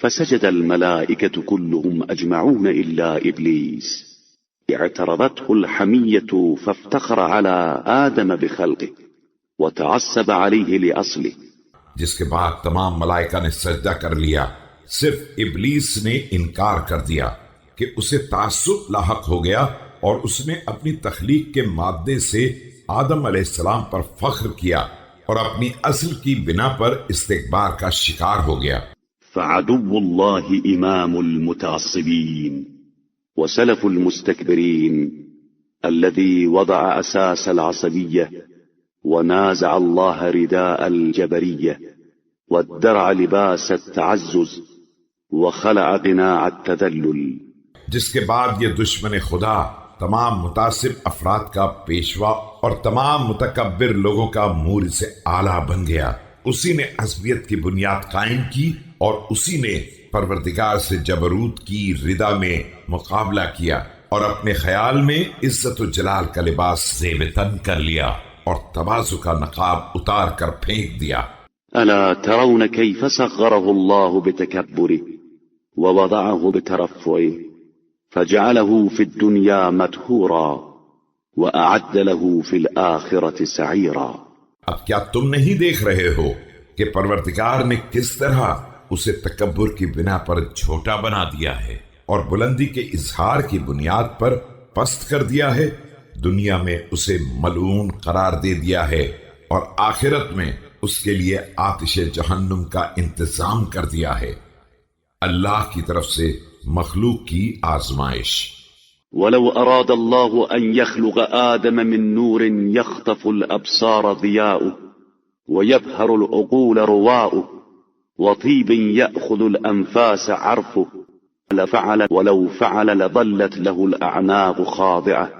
فسجد الملائكة كلهم أجمعون إلا إبليس، اعترضته الحمية فافتخر على آدم بخلقه وتعصب عليه لأصله. جس کے بعد تمام ملائکہ نے سجدہ کر لیا، صرف ابلیس نے انکار کر دیا کہ اسے تعصب لاحق ہو گیا، اور اس نے اپنی تخلیق کے مادے سے آدم علیہ السلام پر فخر کیا اور اپنی اصل کی بنا پر استکبار کا شکار ہو گیا۔ فعدو الله إمام المتعصبين وسلف المستكبرين الذي وضع أساس العصبية ونازع الله رداء الجبرية وادرع لباس التعزز وخلع قناع التذلل۔ جس کے بعد یہ دشمن خدا تمام متعصب افراد کا پیشوا اور تمام متکبر لوگوں کا مور سے اعلیٰ بن گیا۔ اسی نے عصبیت کی بنیاد قائم کی اور اسی نے پروردگار سے جبروت کی ردا میں مقابلہ کیا اور اپنے خیال میں عزت و جلال کا لباس زیب تن کر لیا اور تواضع کا نقاب اتار کر پھینک دیا۔ ألا ترون كيف صغره الله بتكبره ووضعه بترفعه فجعله في الدنيا مدحورا وأعد له في الآخرة سعيرا۔ اب کیا تم نہیں دیکھ رہے ہو کہ پروردگار نے کس طرح اسے تکبر کی بنا پر چھوٹا بنا دیا ہے اور بلندی کے اظہار کی بنیاد پر پست کر دیا ہے؟ دنیا میں اسے ملعون قرار دے دیا ہے اور آخرت میں اس کے لیے آتش جہنم کا انتظام کر دیا ہے۔ اللہ کی طرف سے مخلوق کی آزمائش۔ ولو أراد الله أن يخلق آدم من نور يخطف الأبصار ضياؤه ويبهر العقول رواؤه وطيب يأخذ الأنفاس عرفه ولو فعل لظلت له الأعناق خاضعة